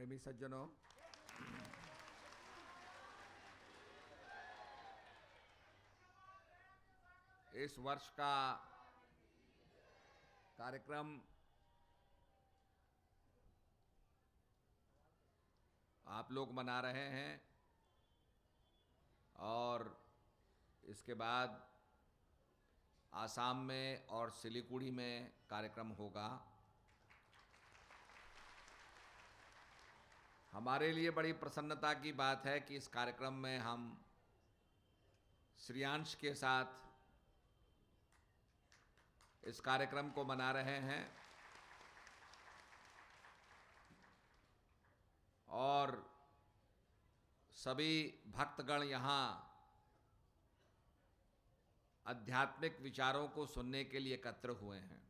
प्रेमी सज्जनों, इस वर्ष का कार्यक्रम आप लोग मना रहे हैं और इसके बाद आसाम में और सिलीगुड़ी में कार्यक्रम होगा। हमारे लिए बड़ी प्रसन्नता की बात है कि इस कार्यक्रम में हम श्रेयांश के साथ इस कार्यक्रम को मना रहे हैं और सभी भक्तगण यहाँ आध्यात्मिक विचारों को सुनने के लिए एकत्र हुए हैं।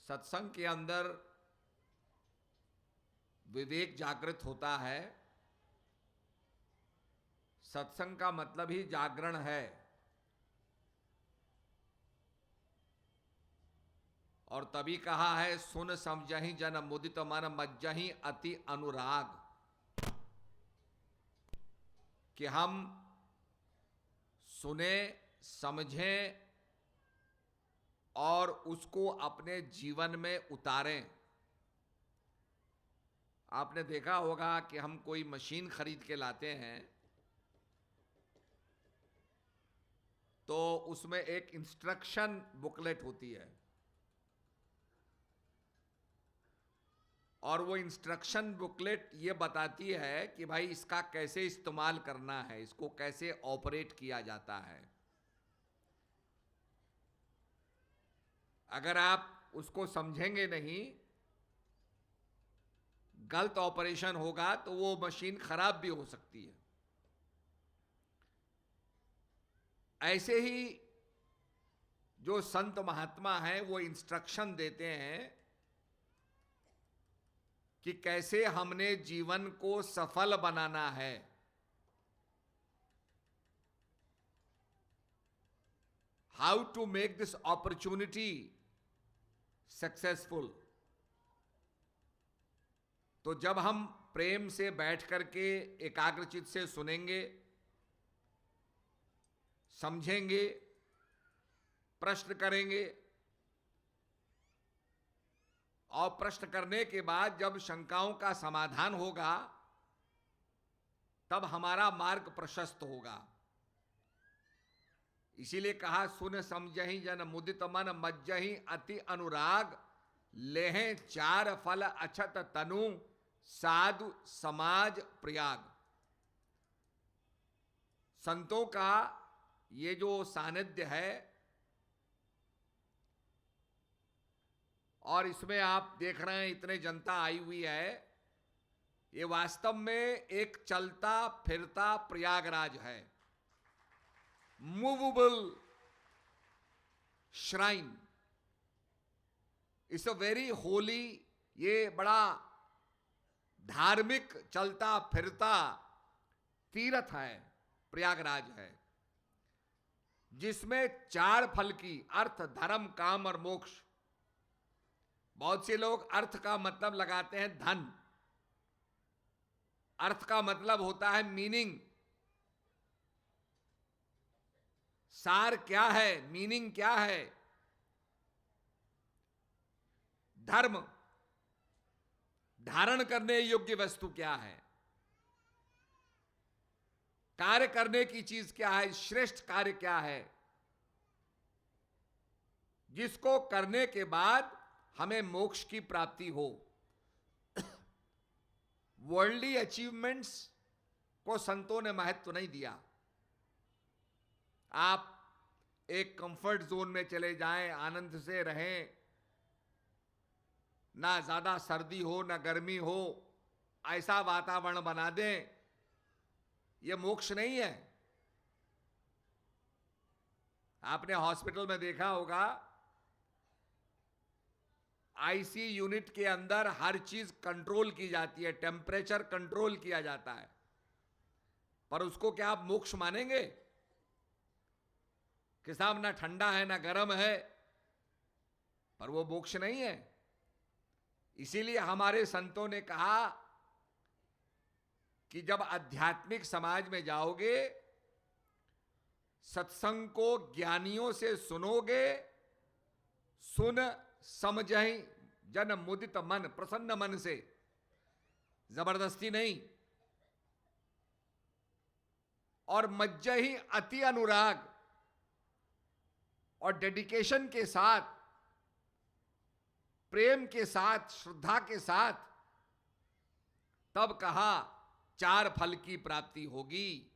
सत्संग के अंदर विवेक जागृत होता है। सत्संग का मतलब ही जागरण है और तभी कहा है सुन समझहि जन मुदित मन मज्जहि अति अनुराग, कि हम सुने समझें और उसको अपने जीवन में उतारें। आपने देखा होगा कि हम कोई मशीन खरीद के लाते हैं तो उसमें एक इंस्ट्रक्शन बुकलेट होती है और वो इंस्ट्रक्शन बुकलेट ये बताती है कि भाई इसका कैसे इस्तेमाल करना है, इसको कैसे ऑपरेट किया जाता है। अगर आप उसको समझेंगे नहीं, गलत ऑपरेशन होगा तो वो मशीन खराब भी हो सकती है। ऐसे ही जो संत महात्मा हैं वो इंस्ट्रक्शन देते हैं कि कैसे हमने जीवन को सफल बनाना है। How to make this opportunity successful. तो जब हम प्रेम से बैठ करके एकाग्रचित से सुनेंगे, समझेंगे, प्रश्न करेंगे और प्रश्न करने के बाद जब शंकाओं का समाधान होगा तब हमारा मार्ग प्रशस्त होगा। इसीलिए कहा सुन समझहि जन मुदित मन मज्जहि अति अनुराग, लेहें चार फल अछत तनु साधु समाज प्रयाग। संतों का ये जो सानिध्य है और इसमें आप देख रहे हैं इतने जनता आई हुई है, ये वास्तव में एक चलता फिरता प्रयागराज है, movable shrine. It's a very Holi, ये बड़ा धार्मिक चलता फिरता तीर्थ है, प्रयागराज है, जिसमें चार फल की अर्थ धर्म काम और मोक्ष। बहुत से लोग अर्थ का मतलब लगाते हैं धन। अर्थ का मतलब होता है मीनिंग। सार क्या है, मीनिंग क्या है? धर्म, धारण करने योग्य वस्तु क्या है? कार्य करने की चीज क्या है? श्रेष्ठ कार्य क्या है जिसको करने के बाद हमें मोक्ष की प्राप्ति हो। वर्ल्डली अचीवमेंट्स को संतों ने महत्व नहीं दिया। आप एक कंफर्ट जोन में चले जाएं, आनंद से रहें, ना ज्यादा सर्दी हो ना गर्मी हो, ऐसा वातावरण बना दें, यह मोक्ष नहीं है। आपने हॉस्पिटल में देखा होगा, आईसी यूनिट के अंदर हर चीज कंट्रोल की जाती है, टेम्परेचर कंट्रोल किया जाता है, पर उसको क्या आप मोक्ष मानेंगे कि साहब ना ठंडा है ना गर्म है? पर वो मोक्ष नहीं है। इसीलिए हमारे संतों ने कहा कि जब आध्यात्मिक समाज में जाओगे, सत्संग को ज्ञानियों से सुनोगे, सुन समझहि जन मुदित मन, प्रसन्न मन से, जबरदस्ती नहीं, और मज्जहि अति अनुराग और डेडिकेशन के साथ, प्रेम के साथ, श्रद्धा के साथ, तब कहा चार फल की प्राप्ति होगी।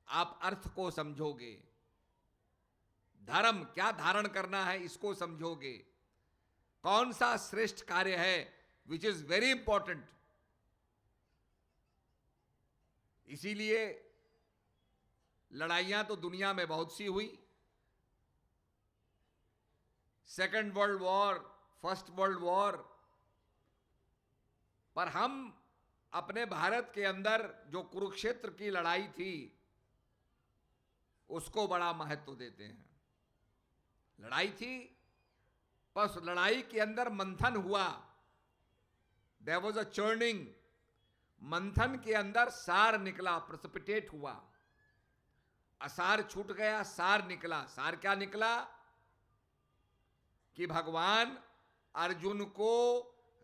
आप अर्थ को समझोगे, धर्म क्या धारण करना है इसको समझोगे, कौन सा श्रेष्ठ कार्य है विच इज वेरी इंपॉर्टेंट। इसीलिए लड़ाइयां तो दुनिया में बहुत सी हुई, second world war, first world war, पर हम अपने भारत के अंदर जो कुरुक्षेत्र की लड़ाई थी उसको बड़ा महत्व देते हैं। लड़ाई थी, बस लड़ाई के अंदर मंथन हुआ, देयर वाज अ चर्निंग, मंथन के अंदर सार निकला, प्रेसिपिटेट हुआ, असार छूट गया, सार निकला। सार क्या निकला कि भगवान अर्जुन को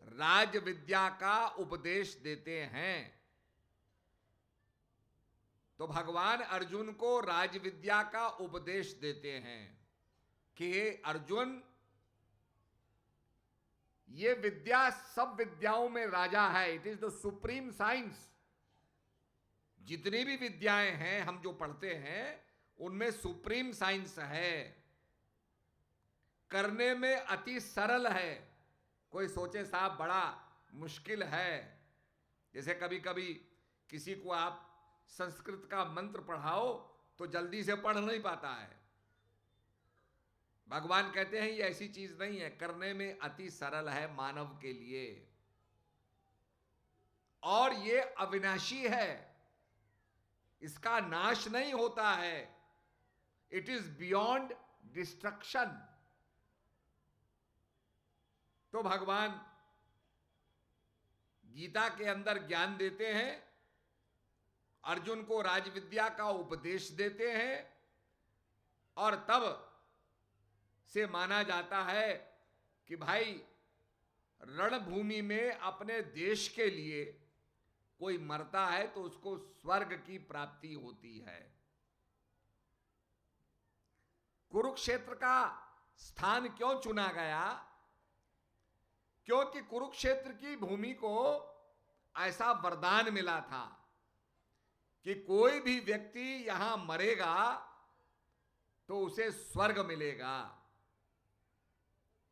राज विद्या का उपदेश देते हैं। तो भगवान अर्जुन को राज विद्या का उपदेश देते हैं कि अर्जुन, ये विद्या सब विद्याओं में राजा है, it is the supreme science. जितनी भी विद्याएं हैं हम जो पढ़ते हैं उनमें सुप्रीम साइंस है, करने में अति सरल है। कोई सोचे साहब बड़ा मुश्किल है, जैसे कभी कभी किसी को आप संस्कृत का मंत्र पढ़ाओ तो जल्दी से पढ़ नहीं पाता है। भगवान कहते हैं ये ऐसी चीज नहीं है, करने में अति सरल है मानव के लिए, और ये अविनाशी है, इसका नाश नहीं होता है, इट इज बियॉन्ड डिस्ट्रक्शन। तो भगवान गीता के अंदर ज्ञान देते हैं, अर्जुन को राजविद्या का उपदेश देते हैं, और तब से माना जाता है कि भाई रणभूमि में अपने देश के लिए कोई मरता है तो उसको स्वर्ग की प्राप्ति होती है। कुरुक्षेत्र का स्थान क्यों चुना गया? क्योंकि कुरुक्षेत्र की भूमि को ऐसा वरदान मिला था कि कोई भी व्यक्ति यहां मरेगा तो उसे स्वर्ग मिलेगा,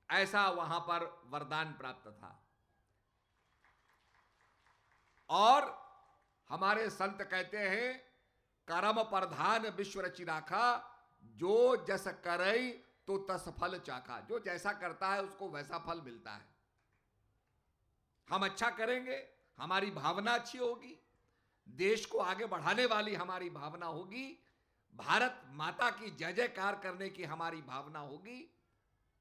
ऐसा वहां पर वरदान प्राप्त था। और हमारे संत कहते हैं, कर्म प्रधान विश्व रचि राखा, जो जस करई तो तस फल चाखा। जो जैसा करता है उसको वैसा फल मिलता है। हम अच्छा करेंगे, हमारी भावना अच्छी होगी, देश को आगे बढ़ाने वाली हमारी भावना होगी, भारत माता की जय जयकार करने की हमारी भावना होगी,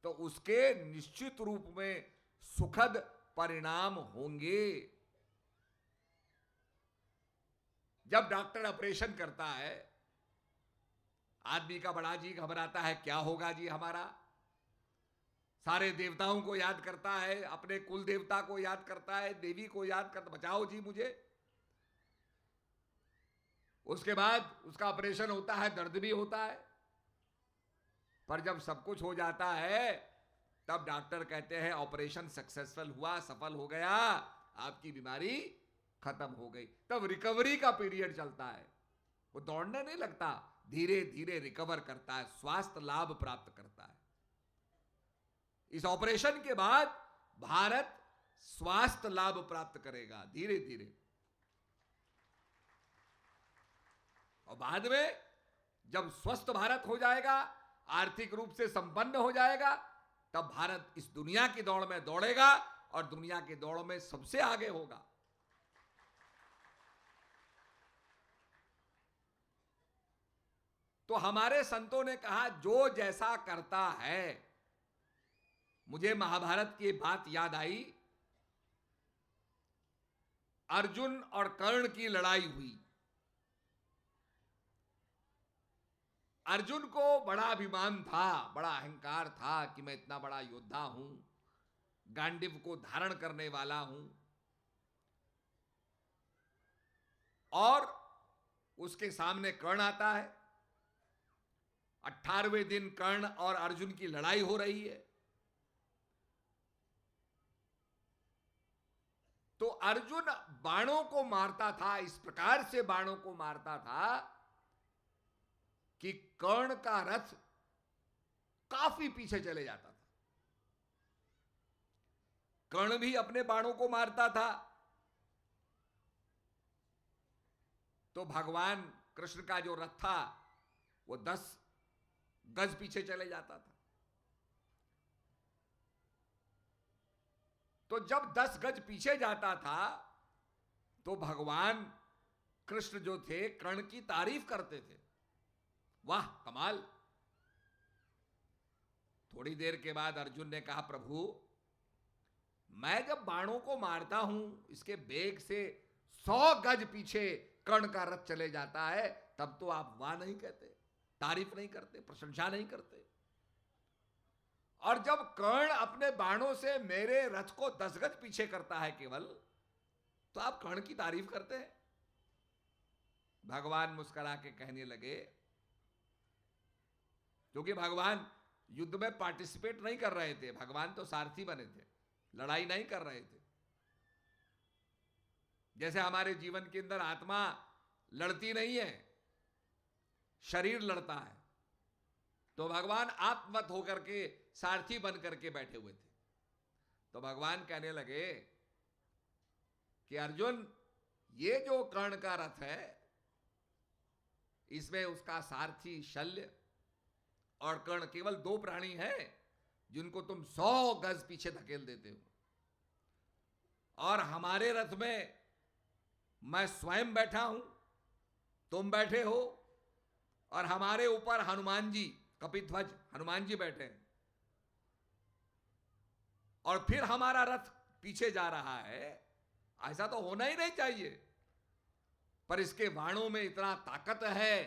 तो उसके निश्चित रूप में सुखद परिणाम होंगे। जब डॉक्टर ऑपरेशन करता है, आदमी का बड़ा जी घबराता है, क्या होगा जी हमारा, सारे देवताओं को याद करता है, अपने कुल देवता को याद करता है, देवी को याद करता, बचाओ जी मुझे। उसके बाद उसका ऑपरेशन होता है, दर्द भी होता है, पर जब सब कुछ हो जाता है तब डॉक्टर कहते हैं ऑपरेशन सक्सेसफुल हुआ, सफल हो गया, आपकी बीमारी खत्म हो गई। तब रिकवरी का पीरियड चलता है, वो दौड़ने नहीं लगता, धीरे धीरे रिकवर करता है, स्वास्थ्य लाभ प्राप्त करता है। इस ऑपरेशन के बाद भारत स्वास्थ्य लाभ प्राप्त करेगा धीरे धीरे, और बाद में जब स्वस्थ भारत हो जाएगा, आर्थिक रूप से संपन्न हो जाएगा, तब भारत इस दुनिया की दौड़ में दौड़ेगा और दुनिया की दौड़ में सबसे आगे होगा। तो हमारे संतों ने कहा जो जैसा करता है। मुझे महाभारत की बात याद आई अर्जुन और कर्ण की लड़ाई हुई। अर्जुन को बड़ा अभिमान था, बड़ा अहंकार था कि मैं इतना बड़ा योद्धा हूं, गांडीव को धारण करने वाला हूं। और उसके सामने कर्ण आता है। 18वें दिन कर्ण और अर्जुन की लड़ाई हो रही है। तो अर्जुन बाणों को मारता था, इस प्रकार से बाणों को मारता था कि कर्ण का रथ काफी पीछे चले जाता था। कर्ण भी अपने बाणों को मारता था, तो भगवान कृष्ण का जो रथ था वो 10 गज पीछे चले जाता था। तो जब 10 गज पीछे जाता था तो भगवान कृष्ण जो थे कर्ण की तारीफ करते थे, वाह कमाल। थोड़ी देर के बाद अर्जुन ने कहा, प्रभु मैं जब बाणों को मारता हूं इसके बेग से 100 गज पीछे कर्ण का रथ चले जाता है, तब तो आप वाह नहीं कहते, तारीफ नहीं करते, प्रशंसा नहीं करते। और जब कर्ण अपने बाणों से मेरे रथ को 10 गज पीछे करता है केवल, तो आप कर्ण की तारीफ करते हैं। भगवान मुस्कुरा के कहने लगे, क्योंकि भगवान युद्ध में पार्टिसिपेट नहीं कर रहे थे, भगवान तो सारथी बने थे, लड़ाई नहीं कर रहे थे। जैसे हमारे जीवन के अंदर आत्मा लड़ती नहीं है, शरीर लड़ता है, तो भगवान आत्मवत होकर के सारथी बन करके बैठे हुए थे। तो भगवान कहने लगे कि अर्जुन, ये जो कर्ण का रथ है इसमें उसका सारथी शल्य और कर्ण केवल 2 प्राणी हैं जिनको तुम 100 गज पीछे धकेल देते हो। और हमारे रथ में मैं स्वयं बैठा हूं, तुम बैठे हो, और हमारे ऊपर हनुमान जी, कपिध्वज हनुमान जी बैठे हैं, और फिर हमारा रथ पीछे जा रहा है। ऐसा तो होना ही नहीं चाहिए, पर इसके बाणों में इतना ताकत है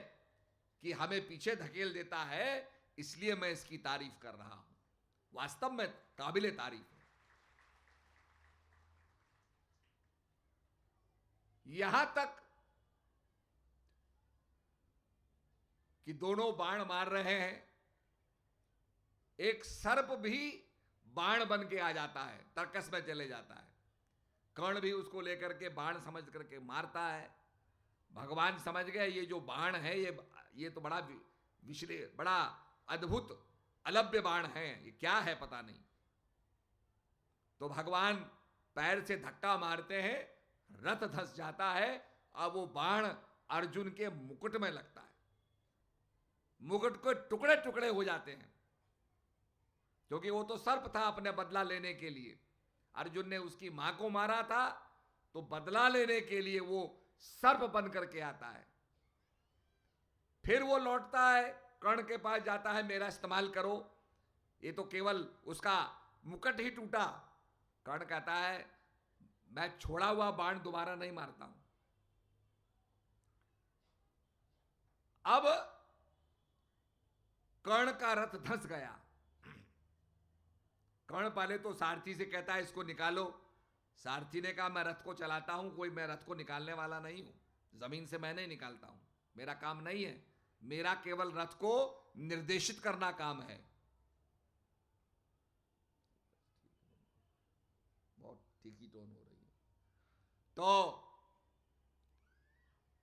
कि हमें पीछे धकेल देता है, इसलिए मैं इसकी तारीफ कर रहा हूं। वास्तव में काबिले तारीफ है। यहां तक कि दोनों बाण मार रहे हैं, एक सर्प भी बाण बन के आ जाता है, तर्कस में चले जाता है। कर्ण भी उसको लेकर के बाण समझ करके मारता है। भगवान समझ गए ये जो बाण है ये तो बड़ा बड़ा अद्भुत अलभ्य बाण है, ये क्या है पता नहीं। तो भगवान पैर से धक्का मारते हैं, रथ धंस जाता है, अब वो बाण अर्जुन के मुकुट में लगता है, मुकुट को टुकड़े टुकड़े हो जाते हैं, क्योंकि वो तो सर्प था अपने बदला लेने के लिए। अर्जुन ने उसकी मां को मारा था, तो बदला लेने के लिए वो सर्प बन करके आता है। फिर वो लौटता है, कर्ण के पास जाता है, मेरा इस्तेमाल करो, ये तो केवल उसका मुकुट ही टूटा। कर्ण कहता है मैं छोड़ा हुआ बाण दोबारा नहीं मारता हूं। अब कर्ण का रथ धंस गया। कर्ण पहले तो सारथी से कहता है इसको निकालो। सारथी ने कहा मैं रथ को चलाता हूं, कोई मैं रथ को निकालने वाला नहीं हूं, जमीन से मैं नहीं निकालता हूं, मेरा काम नहीं है, मेरा केवल रथ को निर्देशित करना काम है। बहुत तीखी टोन हो रही है। तो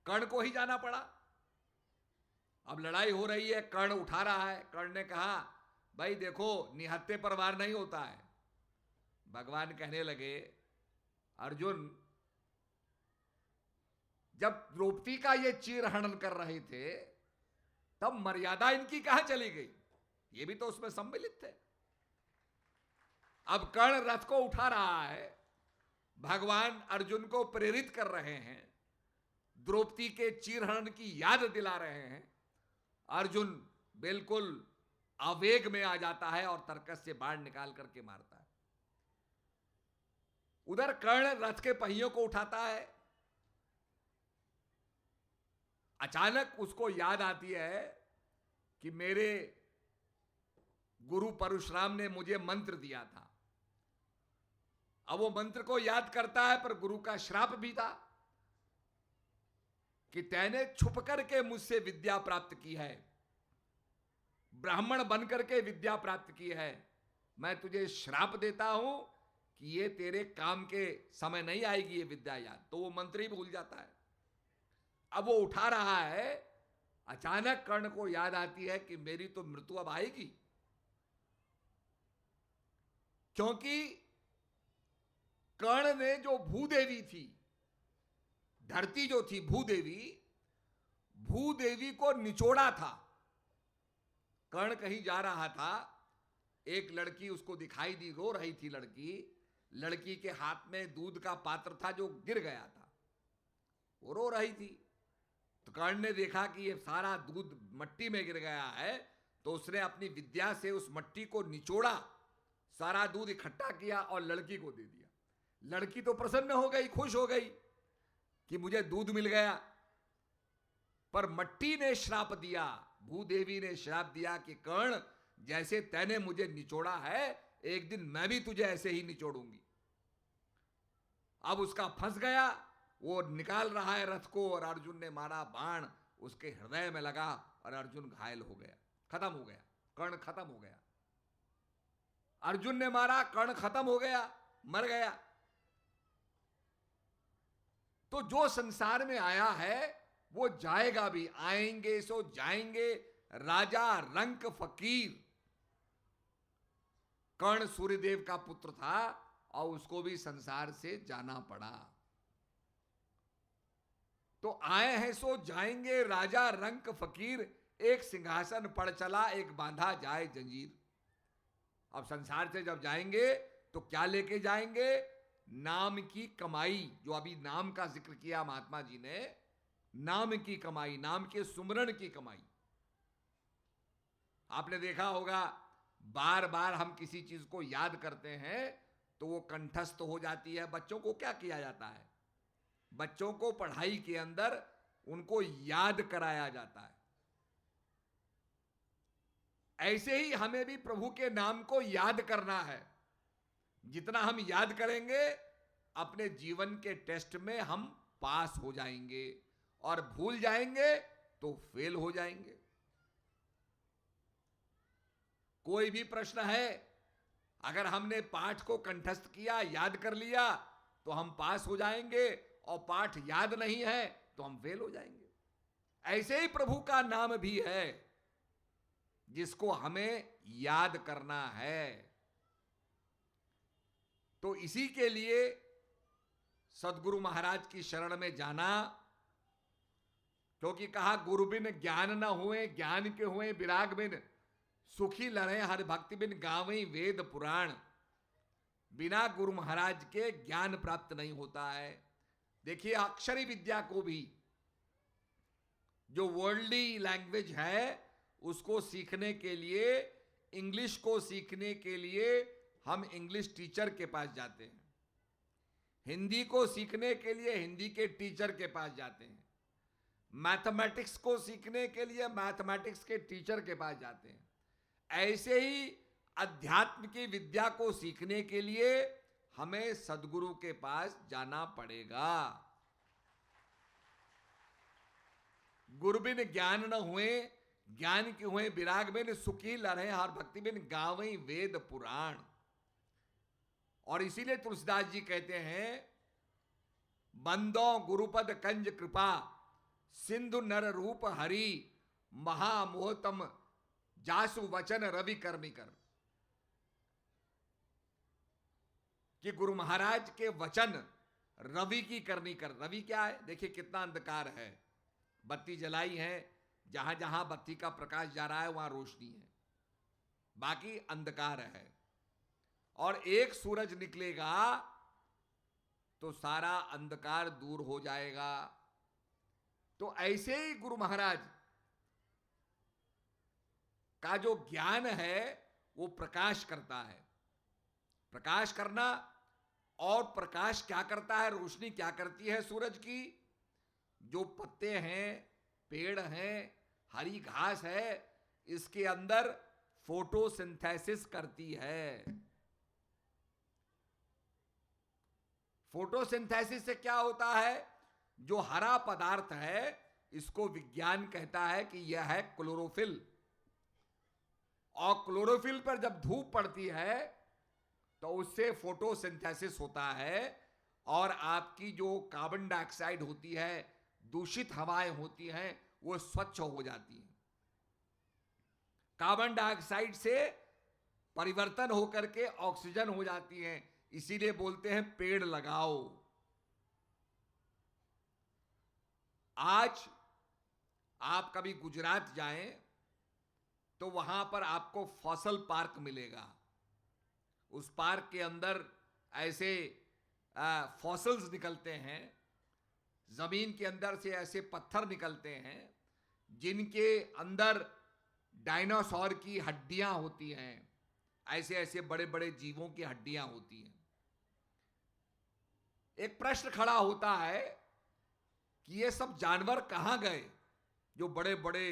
कर्ण को ही जाना पड़ा। अब लड़ाई हो रही है, कर्ण उठा रहा है। कर्ण ने कहा भाई देखो निहत्थे पर वार नहीं होता है। भगवान कहने लगे अर्जुन, जब द्रौपदी का ये चीर हनन कर रहे थे तब मर्यादा इनकी कहां चली गई, ये भी तो उसमें सम्मिलित थे। अब कर्ण रथ को उठा रहा है, भगवान अर्जुन को प्रेरित कर रहे हैं, द्रौपदी के चीरहरण की याद दिला रहे हैं। अर्जुन बिल्कुल आवेग में आ जाता है और तर्कस से बाण निकाल करके मारता है। उधर कर्ण रथ के पहियों को उठाता है। अचानक उसको याद आती है कि मेरे गुरु परशुराम ने मुझे मंत्र दिया था। अब वो मंत्र को याद करता है, पर गुरु का श्राप भी था कि तैने छुप करके मुझसे विद्या प्राप्त की है, ब्राह्मण बनकर के विद्या प्राप्त की है। मैं तुझे श्राप देता हूं कि ये तेरे काम के समय नहीं आएगी ये विद्या याद। तो वो मंत्र ही भूल जाता है। अब वो उठा रहा है, अचानक कर्ण को याद आती है कि मेरी तो मृत्यु अब आएगी, क्योंकि कर्ण ने जो भूदेवी थी, धरती जो थी भूदेवी को निचोड़ा था। कर्ण कहीं जा रहा था, एक लड़की उसको दिखाई दी, रो रही थी लड़की के हाथ में दूध का पात्र था जो गिर गया था, वो रो रही थी। तो कर्ण ने देखा कि ये सारा दूध मट्टी में गिर गया है, तो उसने अपनी विद्या से उस मट्टी को निचोड़ा, सारा दूध इकट्ठा किया और लड़की को दे दिया। लड़की तो प्रसन्न हो गई, खुश हो गई कि मुझे दूध मिल गया। पर मट्टी ने श्राप दिया, भूदेवी ने श्राप दिया कि कर्ण, जैसे तैने मुझे निचोड़ा है, एक दिन मैं भी तुझे ऐसे ही निचोड़ूंगी। अब उसका फंस गया, वो निकाल रहा है रथ को, और अर्जुन ने मारा बाण, उसके हृदय में लगा और अर्जुन घायल हो गया, खत्म हो गया, कर्ण खत्म हो गया। अर्जुन ने मारा, कर्ण खत्म हो गया, मर गया। तो जो संसार में आया है वो जाएगा भी, आएंगे सो जाएंगे, राजा रंक फकीर। कर्ण सूर्यदेव का पुत्र था और उसको भी संसार से जाना पड़ा। तो आए हैं सो जाएंगे, राजा रंक फकीर, एक सिंहासन पड़ चला, एक बांधा जाए जंजीर। अब संसार से जब जाएंगे तो क्या लेके जाएंगे? नाम की कमाई। जो अभी नाम का जिक्र किया महात्मा जी ने, नाम की कमाई, नाम के सुमरण की कमाई। आपने देखा होगा, बार बार हम किसी चीज को याद करते हैं तो वो कंठस्थ हो जाती है। बच्चों को क्या किया जाता है? बच्चों को पढ़ाई के अंदर उनको याद कराया जाता है। ऐसे ही हमें भी प्रभु के नाम को याद करना है। जितना हम याद करेंगे, अपने जीवन के टेस्ट में हम पास हो जाएंगे, और भूल जाएंगे तो फेल हो जाएंगे। कोई भी प्रश्न है, अगर हमने पाठ को कंठस्थ किया, याद कर लिया, तो हम पास हो जाएंगे, और पाठ याद नहीं है तो हम फेल हो जाएंगे। ऐसे ही प्रभु का नाम भी है जिसको हमें याद करना है। तो इसी के लिए सदगुरु महाराज की शरण में जाना, क्योंकि कहा गुरु बिन ज्ञान न हुए, ज्ञान के हुए विराग बिन, सुखी लड़े हर भक्ति बिन, गावें वेद पुराण। बिना गुरु महाराज के ज्ञान प्राप्त नहीं होता है। देखिए, अक्षरी विद्या को भी, जो वर्ल्डली लैंग्वेज है, उसको सीखने के लिए, इंग्लिश को सीखने के लिए हम इंग्लिश टीचर के पास जाते हैं। हिंदी को सीखने के लिए हिंदी के टीचर के पास जाते हैं। मैथमेटिक्स को सीखने के लिए मैथमेटिक्स के टीचर के पास जाते हैं। ऐसे ही अध्यात्म की विद्या को सीखने के लिए हमें सदगुरु के पास जाना पड़ेगा। गुरु बिन ज्ञान न हुए, ज्ञान के हुए विराग बिन, सुखी लड़े हर भक्ति बिन, गावें वेद पुराण। और इसीलिए तुलसीदास जी कहते हैं, बंदो गुरुपद कंज कृपा, सिंधु नर रूप हरि, महामोहतम जासु वचन रवि करमी कर। कि गुरु महाराज के वचन रवि की करनी कर। रवि क्या है? देखिए कितना अंधकार है, बत्ती जलाई है, जहां जहां बत्ती का प्रकाश जा रहा है वहां रोशनी है, बाकी अंधकार है। और एक सूरज निकलेगा तो सारा अंधकार दूर हो जाएगा। तो ऐसे ही गुरु महाराज का जो ज्ञान है वो प्रकाश करता है। प्रकाश करना और प्रकाश क्या करता है, रोशनी क्या करती है सूरज की? जो पत्ते हैं, पेड़ हैं, हरी घास है, इसके अंदर फोटोसिंथेसिस करती है। फोटोसिंथेसिस से क्या होता है? जो हरा पदार्थ है इसको विज्ञान कहता है कि यह है क्लोरोफिल, और क्लोरोफिल पर जब धूप पड़ती है तो उससे फोटोसिंथेसिस होता है, और आपकी जो कार्बन डाइऑक्साइड होती है, दूषित हवाएं होती हैं, वो स्वच्छ हो जाती हैं। कार्बन डाइऑक्साइड से परिवर्तन होकर के ऑक्सीजन हो जाती हैं। इसीलिए बोलते हैं पेड़ लगाओ। आज आप कभी गुजरात जाएं तो वहां पर आपको फॉसल पार्क मिलेगा। उस पार्क के अंदर ऐसे फॉसल्स निकलते हैं, जमीन के अंदर से ऐसे पत्थर निकलते हैं जिनके अंदर डायनासोर की हड्डियां होती हैं, ऐसे ऐसे बड़े बड़े जीवों की हड्डियां होती हैं। एक प्रश्न खड़ा होता है कि ये सब जानवर कहां गए? जो बड़े बड़े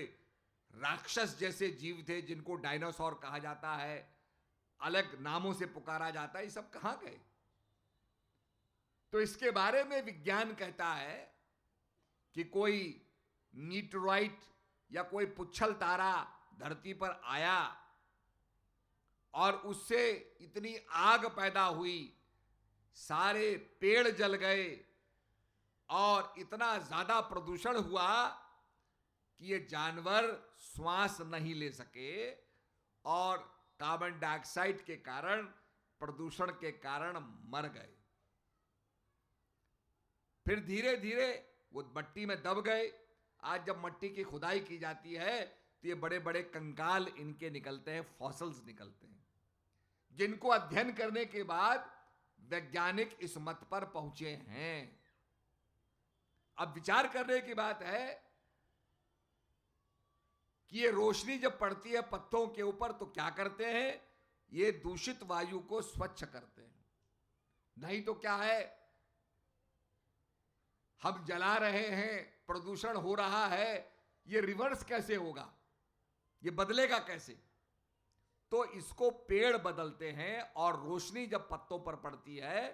राक्षस जैसे जीव थे जिनको डायनासोर कहा जाता है, अलग नामों से पुकारा जाता है, ये सब कहां गए? तो इसके बारे में विज्ञान कहता है कि कोई मीटरॉइड या कोई पुच्छल तारा धरती पर आया और उससे इतनी आग पैदा हुई, सारे पेड़ जल गए और इतना ज्यादा प्रदूषण हुआ कि ये जानवर श्वास नहीं ले सके, और कार्बन डाइऑक्साइड के कारण, प्रदूषण के कारण मर गए। फिर धीरे धीरे वो मट्टी में दब गए। आज जब मट्टी की खुदाई की जाती है तो ये बड़े बड़े कंकाल इनके निकलते हैं, फॉसल्स निकलते हैं, जिनको अध्ययन करने के बाद वैज्ञानिक इस मत पर पहुंचे हैं। अब विचार करने की बात है कि ये रोशनी जब पड़ती है पत्तों के ऊपर तो क्या करते हैं? ये दूषित वायु को स्वच्छ करते हैं। नहीं तो क्या है, हम जला रहे हैं, प्रदूषण हो रहा है, ये रिवर्स कैसे होगा? ये बदलेगा कैसे? तो इसको पेड़ बदलते हैं, और रोशनी जब पत्तों पर पड़ती है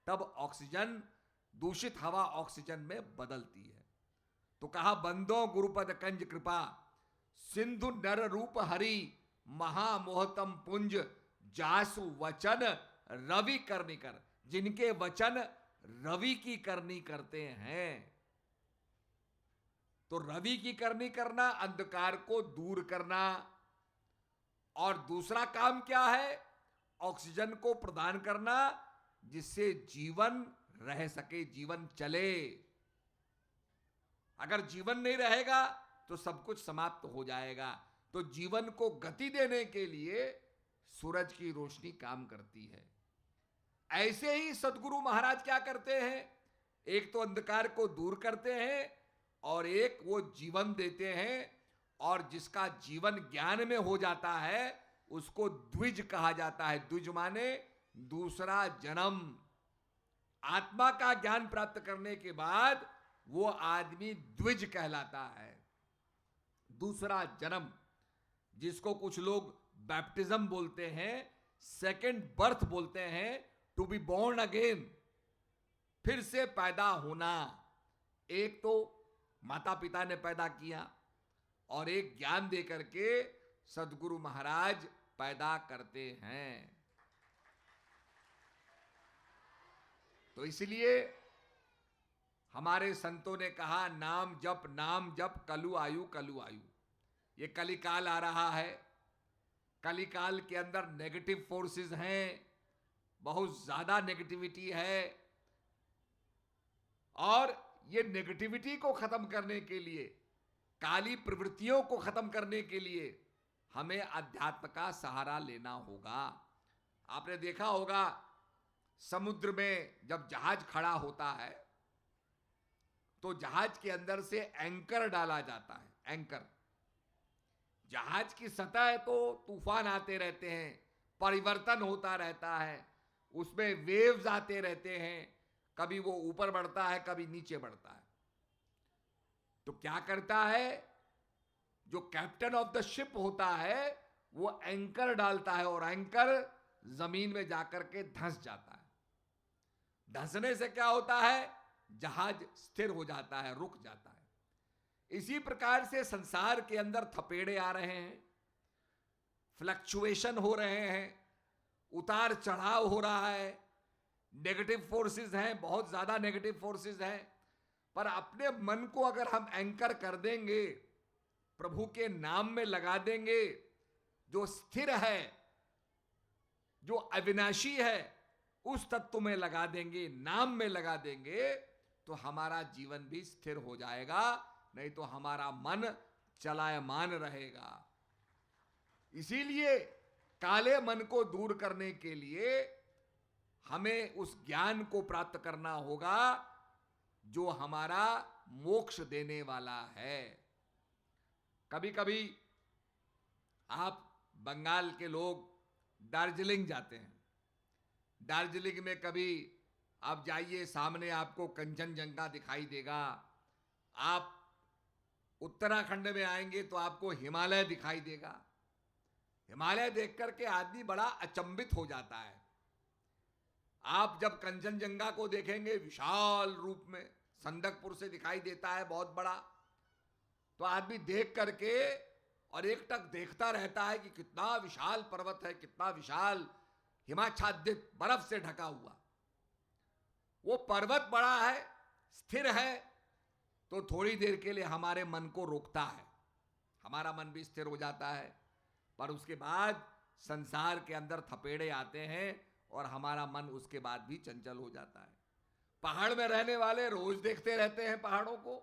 तब ऑक्सीजन, दूषित हवा ऑक्सीजन में बदलती है। तो कहा, बंदो गुरुपद कंज कृपा, सिंधु नर रूप हरि, महामोहतम पुंज, जासु वचन रवि करनी कर। जिनके वचन रवि की करनी करते हैं। तो रवि की करनी करना, अंधकार को दूर करना, और दूसरा काम क्या है? ऑक्सीजन को प्रदान करना, जिससे जीवन रह सके, जीवन चले। अगर जीवन नहीं रहेगा तो सब कुछ समाप्त हो जाएगा। तो जीवन को गति देने के लिए सूरज की रोशनी काम करती है। ऐसे ही सदगुरु महाराज क्या करते हैं? एक तो अंधकार को दूर करते हैं, और एक वो जीवन देते हैं, और जिसका जीवन ज्ञान में हो जाता है उसको द्विज कहा जाता है। द्विज माने दूसरा जन्म। आत्मा का ज्ञान प्राप्त करने के बाद वो आदमी द्विज कहलाता है, दूसरा जन्म, जिसको कुछ लोग बैप्टिज्म बोलते हैं, सेकंड बर्थ बोलते हैं, टू बी बोर्न अगेन, फिर से पैदा होना। एक तो माता पिता ने पैदा किया, और एक ज्ञान दे करके सदगुरु महाराज पैदा करते हैं। तो इसलिए हमारे संतों ने कहा, नाम जप कलु आयु कलु आयु। ये कलिकाल आ रहा है। कलिकाल के अंदर नेगेटिव फोर्सेस हैं, बहुत ज्यादा नेगेटिविटी है, और ये नेगेटिविटी को खत्म करने के लिए, काली प्रवृत्तियों को खत्म करने के लिए हमें अध्यात्म का सहारा लेना होगा। आपने देखा होगा, समुद्र में जब जहाज खड़ा होता है तो जहाज के अंदर से एंकर डाला जाता है। एंकर, जहाज की सतह तो तूफान आते रहते हैं, परिवर्तन होता रहता है, उसमें वेव्स आते रहते हैं, कभी वो ऊपर बढ़ता है, कभी नीचे बढ़ता है। तो क्या करता है, जो कैप्टन ऑफ द शिप होता है वो एंकर डालता है और एंकर जमीन में जाकर के धंस जाता है। धंसने से क्या होता है, जहाज स्थिर हो जाता है, रुक जाता है। इसी प्रकार से संसार के अंदर थपेड़े आ रहे हैं, फ्लक्चुएशन हो रहे हैं, उतार चढ़ाव हो रहा है, नेगेटिव फोर्सेस हैं, बहुत ज्यादा नेगेटिव फोर्सेस हैं। पर अपने मन को अगर हम एंकर कर देंगे, प्रभु के नाम में लगा देंगे, जो स्थिर है, जो अविनाशी है, उस तत्व में लगा देंगे, नाम में लगा देंगे, तो हमारा जीवन भी स्थिर हो जाएगा। नहीं तो हमारा मन चलायमान रहेगा। इसीलिए काले मन को दूर करने के लिए हमें उस ज्ञान को प्राप्त करना होगा जो हमारा मोक्ष देने वाला है। कभी कभी आप बंगाल के लोग दार्जिलिंग जाते हैं। दार्जिलिंग में कभी आप जाइए, सामने आपको कंचनजंगा दिखाई देगा। आप उत्तराखंड में आएंगे तो आपको हिमालय दिखाई देगा। हिमालय देख करके आदमी बड़ा अचंभित हो जाता है। आप जब कंचनजंगा को देखेंगे विशाल रूप में, संदकपुर से दिखाई देता है बहुत बड़ा, तो आदमी देख करके और एक टक देखता रहता है कि कितना विशाल पर्वत है, कितना विशाल हिमाच्छादित बर्फ से ढका हुआ। वो पर्वत बड़ा है, स्थिर है, तो थोड़ी देर के लिए हमारे मन को रोकता है, हमारा मन भी स्थिर हो जाता है। पर उसके बाद संसार के अंदर थपेड़े आते हैं और हमारा मन उसके बाद भी चंचल हो जाता है। पहाड़ में रहने वाले रोज देखते रहते हैं पहाड़ों को,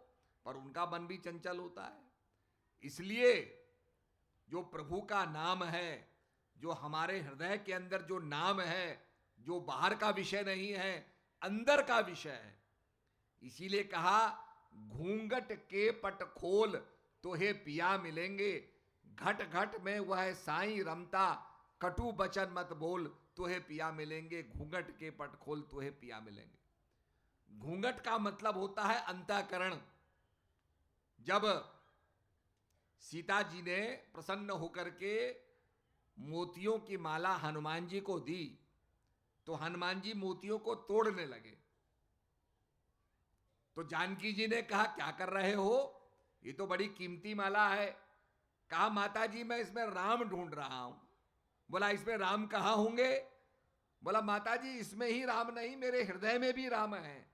पर उनका मन भी चंचल होता है। इसलिए जो प्रभु का नाम है, जो हमारे हृदय के अंदर जो नाम है, जो बाहर का विषय नहीं है, अंदर का विषय है, इसीलिए कहा घूंघट के पट खोल तो हे पिया मिलेंगे, घट घट में वह साईं रमता, कटु बचन मत बोल तो हे पिया मिलेंगे, घूंघट के पट खोल तो हे पिया मिलेंगे। घूंघट का मतलब होता है अंतःकरण। जब सीता जी ने प्रसन्न होकर के मोतियों की माला हनुमान जी को दी, तो हनुमान जी मोतियों को तोड़ने लगे। तो जानकी जी ने कहा क्या कर रहे हो, ये तो बड़ी कीमती माला है। कहा माता जी मैं इसमें राम ढूंढ रहा हूं। बोला इसमें राम कहाँ होंगे? बोला माता जी इसमें ही राम नहीं, मेरे हृदय में भी राम है।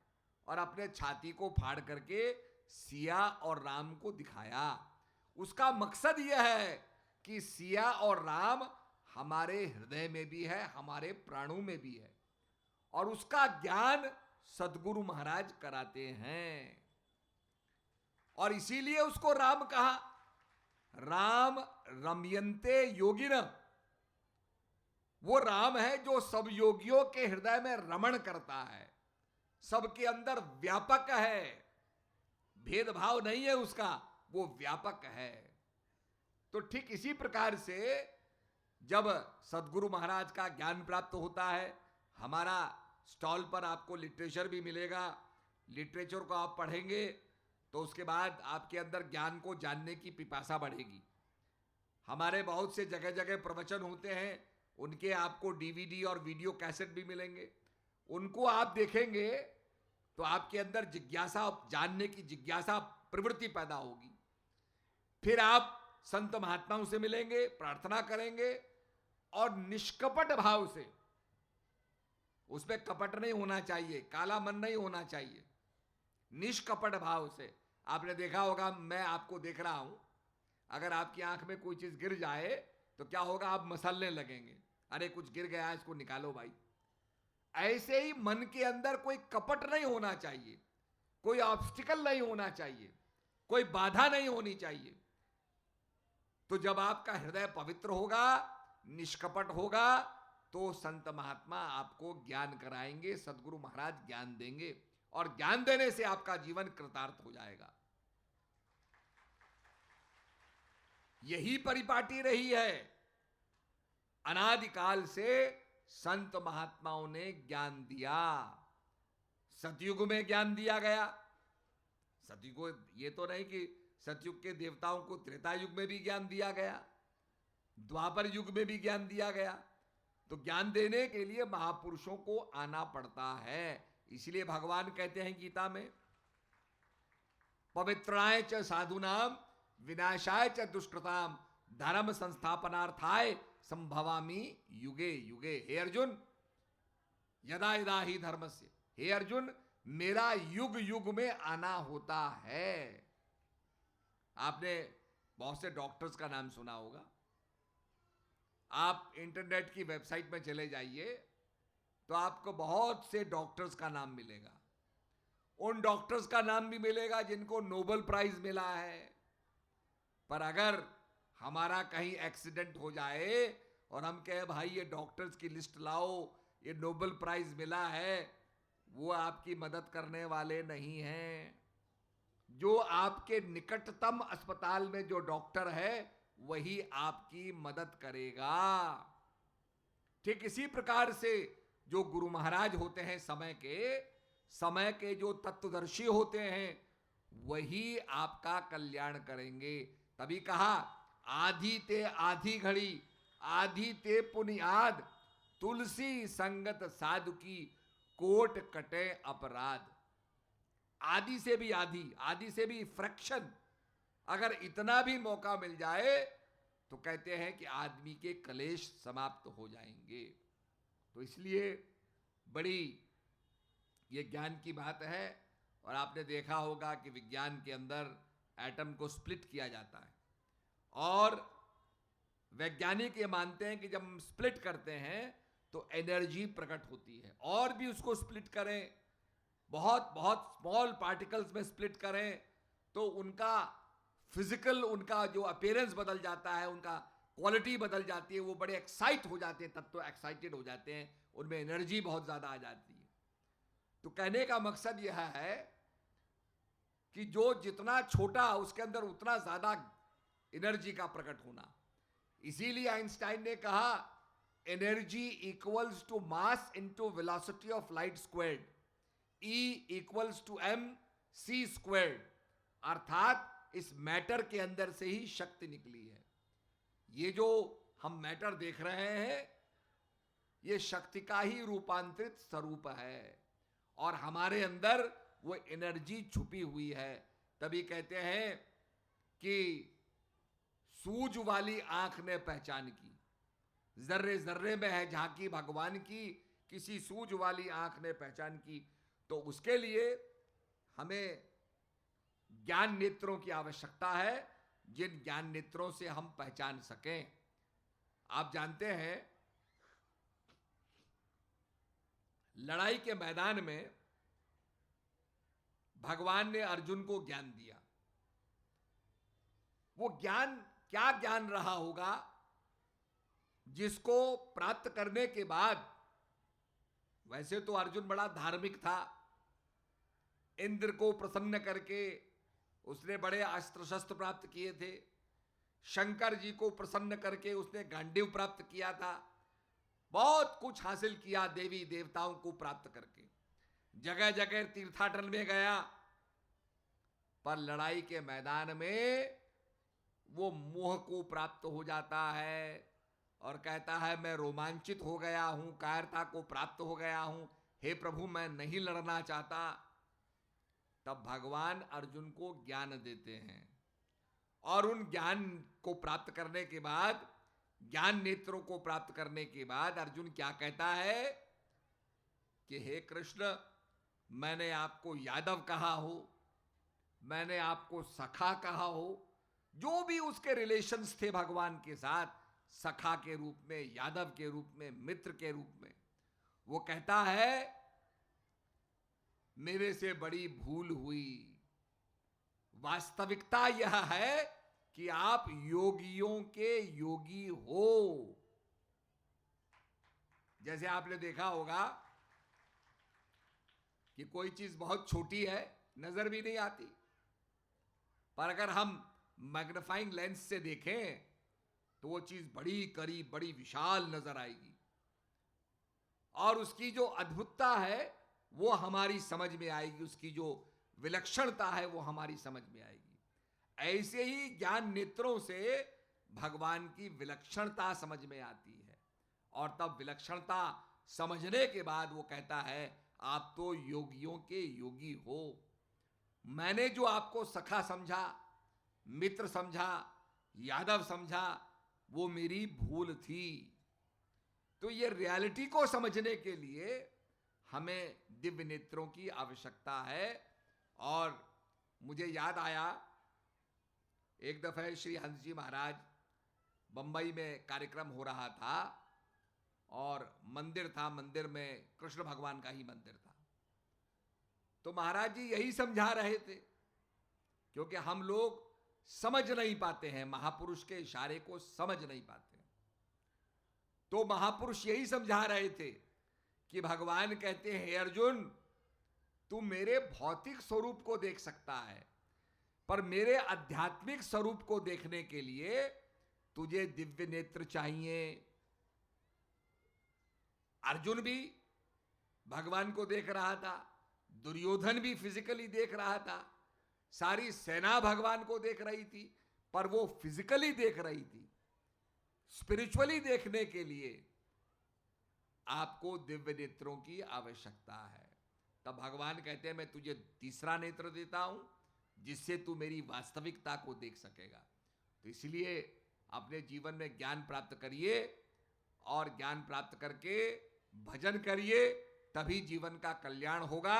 और अपने छाती को फाड़ करके सिया और राम को दिखाया। उसका मकसद यह है कि सिया और राम हमारे हृदय में भी है, हमारे प्राणों में भी है, और उसका ज्ञान सदगुरु महाराज कराते हैं। और इसीलिए उसको राम कहा। राम रमयन्ते योगिन, वो राम है जो सब योगियों के हृदय में रमण करता है, सबके अंदर व्यापक है, भेदभाव नहीं है उसका, वो व्यापक है। तो ठीक इसी प्रकार से जब सदगुरु महाराज का ज्ञान प्राप्त होता है, हमारा स्टॉल पर आपको लिटरेचर भी मिलेगा। लिटरेचर को आप पढ़ेंगे तो उसके बाद आपके अंदर ज्ञान को जानने की पिपासा बढ़ेगी। हमारे बहुत से जगह जगह प्रवचन होते हैं, उनके आपको डीवीडी और वीडियो कैसेट भी मिलेंगे। उनको आप देखेंगे तो आपके अंदर जिज्ञासा, जानने की जिज्ञासा प्रवृत्ति पैदा होगी। फिर आप संत महात्माओं से मिलेंगे, प्रार्थना करेंगे और निष्कपट भाव से, उसमें कपट नहीं होना चाहिए, काला मन नहीं होना चाहिए, निष्कपट भाव से। आपने देखा होगा, मैं आपको देख रहा हूं, अगर आपकी आंख में कोई चीज गिर जाए तो क्या होगा, आप मसलने लगेंगे, अरे कुछ गिर गया इसको निकालो भाई। ऐसे ही मन के अंदर कोई कपट नहीं होना चाहिए, कोई ऑब्स्टिकल नहीं होना चाहिए, कोई बाधा नहीं होनी चाहिए। तो जब आपका हृदय पवित्र होगा, निष्कपट होगा, तो संत महात्मा आपको ज्ञान कराएंगे, सदगुरु महाराज ज्ञान देंगे, और ज्ञान देने से आपका जीवन कृतार्थ हो जाएगा। यही परिपाटी रही है अनादिकाल से संत महात्माओं ने ज्ञान दिया। सतयुग में ज्ञान दिया गया। सतयुग, ये तो नहीं कि सतयुग के देवताओं को त्रेता युग में भी ज्ञान दिया गया, द्वापर युग में भी ज्ञान दिया गया। तो ज्ञान देने के लिए महापुरुषों को आना पड़ता है। इसलिए भगवान कहते हैं गीता में, पवित्राय च साधुनाम विनाशाय च दुष्कृताम धर्म संस्थापनार्थाय संभवामि युगे युगे। हे अर्जुन, यदा यदा ही धर्मस्य, हे अर्जुन मेरा युग युग में आना होता है। आपने बहुत से डॉक्टर्स का नाम सुना होगा। आप इंटरनेट की वेबसाइट में चले जाइए तो आपको बहुत से डॉक्टर्स का नाम मिलेगा। उन डॉक्टर्स का नाम भी मिलेगा जिनको नोबेल प्राइज मिला है। पर अगर हमारा कहीं एक्सीडेंट हो जाए और हम कहे भाई ये डॉक्टर्स की लिस्ट लाओ, ये नोबेल प्राइज मिला है, वो आपकी मदद करने वाले नहीं हैं। जो आपके निकटतम अस्पताल में जो डॉक्टर है वही आपकी मदद करेगा। ठीक इसी प्रकार से जो गुरु महाराज होते हैं समय के जो तत्वदर्शी होते हैं वही आपका कल्याण करेंगे। तभी कहा, आधी ते आधी घड़ी आधी ते पुनियाद तुलसी संगत साधु की कोट कटे अपराध। आधी से भी आधी से भी फ्रैक्शन, अगर इतना भी मौका मिल जाए तो कहते हैं कि आदमी के कलेश समाप्त हो जाएंगे। तो इसलिए बड़ी ये ज्ञान की बात है। और आपने देखा होगा कि विज्ञान के अंदर एटम को स्प्लिट किया जाता है और वैज्ञानिक ये मानते हैं कि जब हम स्प्लिट करते हैं तो एनर्जी प्रकट होती है। और भी उसको स्प्लिट करें, बहुत बहुत स्मॉल पार्टिकल्स में स्प्लिट करें तो उनका फिजिकल, उनका जो अपीयरेंस बदल जाता है, उनका क्वालिटी बदल जाती है। वो बड़े एक्साइट हो जाते हैं, तत्व एक्साइटेड हो जाते हैं, उनमें एनर्जी बहुत ज्यादा आ जाती है। तो कहने का मकसद यह है कि जो जितना छोटा उसके अंदर उतना ज्यादा एनर्जी का प्रकट होना। इसीलिए आइंस्टाइन ने कहा, energy equals to mass into velocity of light squared, E equals to mc squared. अर्थात इस मैटर के अंदर से ही शक्ति निकली है। ये जो हम मैटर देख रहे हैं ये शक्ति का ही रूपांतरित स्वरूप है और हमारे अंदर वो एनर्जी छुपी हुई है। तभी कहते हैं कि सूझ वाली आंख ने पहचान की, जर्रे जर्रे में है झांकी भगवान की, किसी सूझ वाली आंख ने पहचान की। तो उसके लिए हमें ज्ञान नेत्रों की आवश्यकता है, जिन ज्ञान नेत्रों से हम पहचान सकें। आप जानते हैं लड़ाई के मैदान में भगवान ने अर्जुन को ज्ञान दिया। वो ज्ञान क्या ज्ञान रहा होगा जिसको प्राप्त करने के बाद, वैसे तो अर्जुन बड़ा धार्मिक था, इंद्र को प्रसन्न करके उसने बड़े अस्त्र शस्त्र प्राप्त किए थे, शंकर जी को प्रसन्न करके उसने गांडीव प्राप्त किया था, बहुत कुछ हासिल किया देवी देवताओं को प्राप्त करके, जगह जगह तीर्थाटन में गया। पर लड़ाई के मैदान में वो मोह को प्राप्त हो जाता है और कहता है मैं रोमांचित हो गया हूं, कायरता को प्राप्त हो गया हूं, हे प्रभु मैं नहीं लड़ना चाहता। तब भगवान अर्जुन को ज्ञान देते हैं और उन ज्ञान को प्राप्त करने के बाद, ज्ञान नेत्रों को प्राप्त करने के बाद अर्जुन क्या कहता है कि हे कृष्ण, मैंने आपको यादव कहा हो, मैंने आपको सखा कहा हो, जो भी उसके रिलेशंस थे भगवान के साथ, सखा के रूप में, यादव के रूप में, मित्र के रूप में, वो कहता है मेरे से बड़ी भूल हुई। वास्तविकता यह है कि आप योगियों के योगी हो। जैसे आपने देखा होगा कि कोई चीज बहुत छोटी है, नजर भी नहीं आती, पर अगर हम मैग्नीफाइंग लेंस से देखें तो वो चीज बड़ी करीब, बड़ी विशाल नजर आएगी। और उसकी जो अद्भुतता है वो हमारी समझ में आएगी, उसकी जो विलक्षणता है वो हमारी समझ में आएगी। ऐसे ही ज्ञान नेत्रों से भगवान की विलक्षणता समझ में आती है, और तब विलक्षणता समझने के बाद वो कहता है आप तो योगियों के योगी हो। मैंने जो आपको सखा समझा, मित्र समझा, यादव समझा, वो मेरी भूल थी। तो ये रियलिटी को समझने के लिए हमें दिव्य नेत्रों की आवश्यकता है। और मुझे याद आया, एक दफे श्री हंस जी महाराज बंबई में कार्यक्रम हो रहा था और मंदिर था, मंदिर में कृष्ण भगवान का ही मंदिर था। तो महाराज जी यही समझा रहे थे, क्योंकि हम लोग समझ नहीं पाते हैं, महापुरुष के इशारे को समझ नहीं पाते। तो महापुरुष यही समझा रहे थे कि भगवान कहते हैं, हे अर्जुन, तू मेरे भौतिक स्वरूप को देख सकता है, पर मेरे आध्यात्मिक स्वरूप को देखने के लिए तुझे दिव्य नेत्र चाहिए। अर्जुन भी भगवान को देख रहा था, दुर्योधन भी फिजिकली देख रहा था, सारी सेना भगवान को देख रही थी, पर वो फिजिकली देख रही थी। स्पिरिचुअली देखने के लिए आपको दिव्य नेत्रों की आवश्यकता है। तब भगवान कहते हैं मैं तुझे तीसरा नेत्र देता हूं, जिससे तू मेरी वास्तविकता को देख सकेगा। तो इसलिए अपने जीवन में ज्ञान प्राप्त करिए, और ज्ञान प्राप्त करके भजन करिए, तभी जीवन का कल्याण होगा,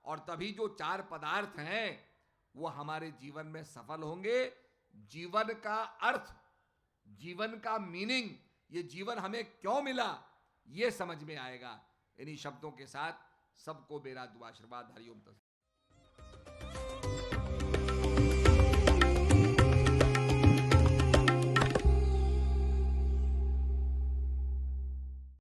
और तभी जो चार पदार्थ हैं वो हमारे जीवन में सफल होंगे। जीवन का अर्थ, जीवन का मीनिंग, ये जीवन हमें क्यों मिला, ये समझ में आएगा। इन्हीं शब्दों के साथ सबको मेरा दुआ आशीर्वाद। हरिओम तत्सत।